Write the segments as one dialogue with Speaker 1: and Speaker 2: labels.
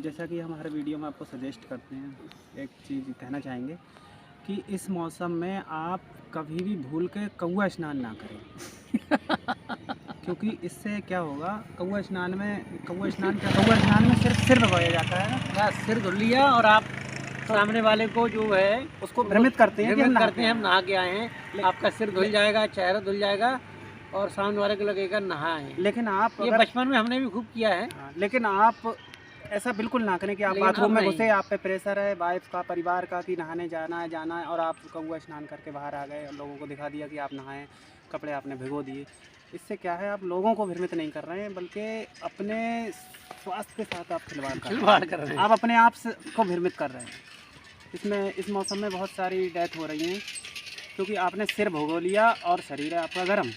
Speaker 1: जैसा कि हम हर वीडियो में आपको सजेस्ट करते हैं, एक चीज़ कहना चाहेंगे कि इस मौसम में आप कभी भी भूल के कौवा स्नान ना करें। क्योंकि इससे क्या होगा, कौवा स्नान में सिर्फ सिर भगोया जाता है,
Speaker 2: बस सिर धुल लिया और आप सामने वाले को जो है
Speaker 1: उसको भ्रमित करते हैं कि हम
Speaker 2: नहा के आए हैं। आपका सिर धुल जाएगा, चेहरा धुल जाएगा और सामने वाले को लगेगा नहाए हैं।
Speaker 1: लेकिन आप
Speaker 2: ये बचपन में हमने भी खूब किया है।
Speaker 1: लेकिन आप ऐसा बिल्कुल ना करें कि आप बाथरूम में घुसे, आप पे प्रेशर है वाइफ का, परिवार का कि नहाने जाना है और आप कौवा स्नान करके बाहर आ गए और लोगों को दिखा दिया कि आप नहाएं, कपड़े आपने भिगो दिए। इससे क्या है, आप लोगों को भ्रमित नहीं कर रहे हैं बल्कि अपने स्वास्थ्य के साथ आप खिलवाड़ कर रहे हैं। आप अपने आप को भ्रमित कर रहे हैं। इस मौसम में बहुत सारी डेथ हो रही हैं क्योंकि आपने सिर भिगो लिया और शरीर है आपका गर्म,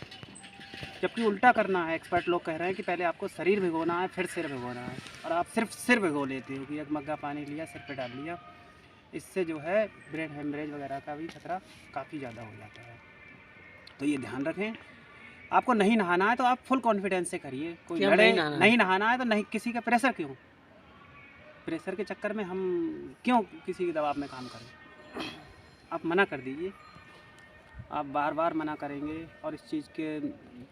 Speaker 1: जबकि उल्टा करना है। एक्सपर्ट लोग कह रहे हैं कि पहले आपको शरीर भिगोना है फिर सिर भिगोना है, और आप सिर्फ सिर भिगो लेते हो कि एक मग्गा पानी लिया सिर पे डाल लिया। इससे जो है ब्रेन हेमरेज वगैरह का भी खतरा काफ़ी ज़्यादा हो जाता है। तो ये ध्यान रखें। आपको नहीं नहाना है तो आप फुल कॉन्फिडेंस से करिए, कोई लड़े। नहीं नहाना है तो नहीं, किसी का प्रेशर क्यों, प्रेशर के चक्कर में हम क्यों किसी के दबाव में काम करें। आप मना कर दीजिए। आप बार बार मना करेंगे और इस चीज़ के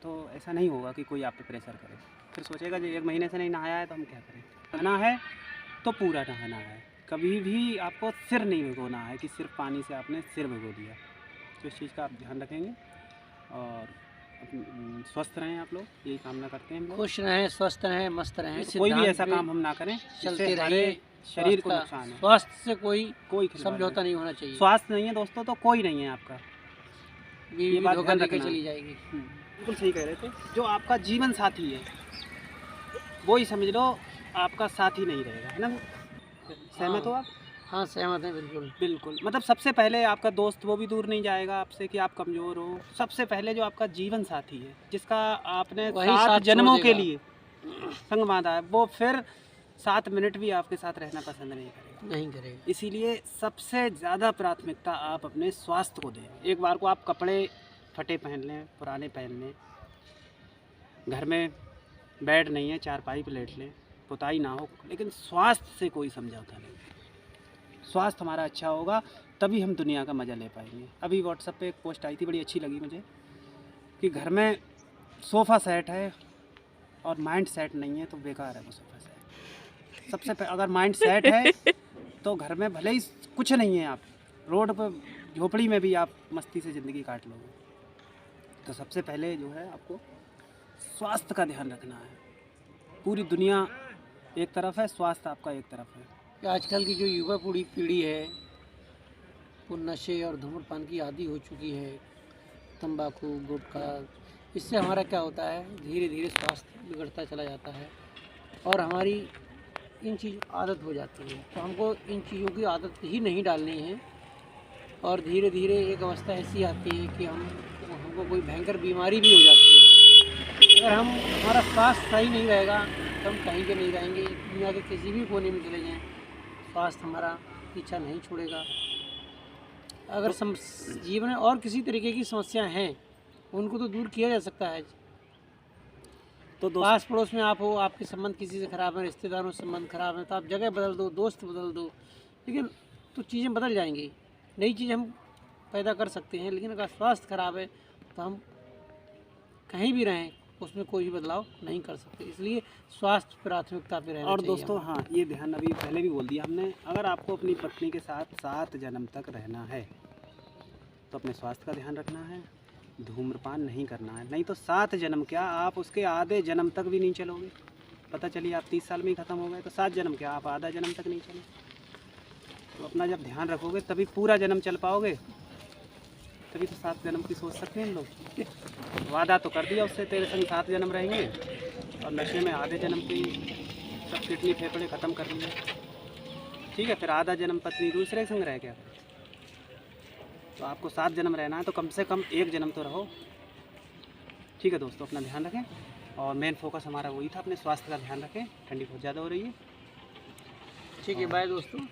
Speaker 1: तो ऐसा नहीं होगा कि कोई आप पे प्रेशर करे, फिर सोचेगा जो 1 महीने से नहीं नहाया है तो हम क्या करें। नहाना है तो पूरा नहाना है, कभी भी आपको सिर नहीं भिगोना है कि सिर्फ पानी से आपने सिर भिगो दिया। तो इस चीज़ का आप ध्यान रखेंगे और स्वस्थ रहें। आप लोग यही कामना करते हैं, हम लोग खुश रहें, स्वस्थ रहें, मस्त रहें। कोई भी ऐसा काम हम ना करें, चलते रहिए, शरीर को नुकसान है।
Speaker 2: स्वास्थ्य से कोई
Speaker 1: समझौता
Speaker 2: नहीं होना चाहिए।
Speaker 1: स्वास्थ्य नहीं है दोस्तों तो कोई नहीं है आपका, ये बात ध्यान रखना।
Speaker 2: चली जाएगी।
Speaker 1: बिल्कुल सही कह रहे थे। जो आपका जीवन साथी है वो ही समझ लो आपका साथी नहीं रहेगा, है ना। सहमत हो आप?
Speaker 2: हाँ सहमत हैं, बिल्कुल
Speaker 1: बिल्कुल। मतलब सबसे पहले आपका दोस्त वो भी दूर नहीं जाएगा आपसे कि आप कमज़ोर हो। सबसे पहले जो आपका जीवन साथी है, जिसका आपने 7 जन्मों के लिए संग बांधा है, वो फिर 7 मिनट भी आपके साथ रहना पसंद नहीं करेगा। इसीलिए सबसे ज़्यादा प्राथमिकता आप अपने स्वास्थ्य को दें। एक बार को आप कपड़े फटे पहन लें, पुराने पहन लें, घर में बेड नहीं है चारपाई पे लेट लें, पुताई ना हो, लेकिन स्वास्थ्य से कोई समझौता नहीं। स्वास्थ्य हमारा अच्छा होगा तभी हम दुनिया का मज़ा ले पाएंगे। अभी व्हाट्सएप पे एक पोस्ट आई थी, बड़ी अच्छी लगी मुझे, कि घर में सोफ़ा सेट है और माइंड सेट नहीं है तो बेकार है वो सोफ़ा सेट। सबसे अगर माइंड सेट है तो घर में भले ही कुछ नहीं है, आप रोड पर झोपड़ी में भी आप मस्ती से ज़िंदगी काट लोगे। तो सबसे पहले जो है आपको स्वास्थ्य का ध्यान रखना है। पूरी दुनिया एक तरफ है, स्वास्थ्य आपका एक तरफ है।
Speaker 2: आजकल की जो युवा पीढ़ी है वो नशे और धूम्रपान की आदी हो चुकी है, तंबाकू, गुटखा। इससे हमारा क्या होता है, धीरे धीरे स्वास्थ्य बिगड़ता चला जाता है और हमारी इन चीज़ आदत हो जाती है। तो हमको इन चीज़ों की आदत ही नहीं डालनी है और धीरे धीरे एक अवस्था ऐसी आती है कि हमको कोई भयंकर बीमारी भी हो जाती है। अगर हमारा स्वास्थ्य सही नहीं रहेगा तो हम कहीं के नहीं रहेंगे, दुनिया के किसी भी कोने में चले जाएँ, स्वास्थ्य हमारा पीछा नहीं छोड़ेगा। अगर जीवन में और किसी तरीके की समस्या हैं उनको तो दूर किया जा सकता है। तो पास पड़ोस में आप हो, आपके संबंध किसी से ख़राब है, रिश्तेदारों से संबंध खराब है, तो आप जगह बदल दो, दोस्त बदल दो, लेकिन तो चीज़ें बदल जाएंगी। नई चीज़ हम पैदा कर सकते हैं, लेकिन अगर स्वास्थ्य खराब है तो हम कहीं भी रहें उसमें कोई भी बदलाव नहीं कर सकते। इसलिए स्वास्थ्य प्राथमिकता पे रहना चाहिए।
Speaker 1: और दोस्तों हाँ, ये ध्यान अभी पहले भी बोल दिया हमने, अगर आपको अपनी पत्नी के साथ 7 जन्म तक रहना है तो अपने स्वास्थ्य का ध्यान रखना है, धूम्रपान नहीं करना है। नहीं तो 7 जन्म क्या, आप उसके आधे जन्म तक भी नहीं चलोगे। पता चलिए आप 30 साल में ही ख़त्म हो गए तो 7 जन्म क्या, आप आधा जन्म तक नहीं चले। तो अपना जब ध्यान रखोगे तभी पूरा जन्म चल पाओगे, तभी तो 7 जन्म की सोच सकते हैं हम लोग। वादा तो कर दिया उससे, तेरे संग 7 जन्म रहेंगे, और नशे में आधे जन्म के सब किडनी फेफड़े ख़त्म कर लिए। ठीक है, फिर आधा जन्म पत्नी दूसरे संग रह गया। तो आपको 7 जन्म रहना है तो कम से कम 1 जन्म तो रहो। ठीक है दोस्तों, अपना ध्यान रखें और मेन फोकस हमारा वही था, अपने स्वास्थ्य का ध्यान रखें। ठंडी बहुत ज़्यादा हो रही है।
Speaker 2: ठीक है, बाय दोस्तों।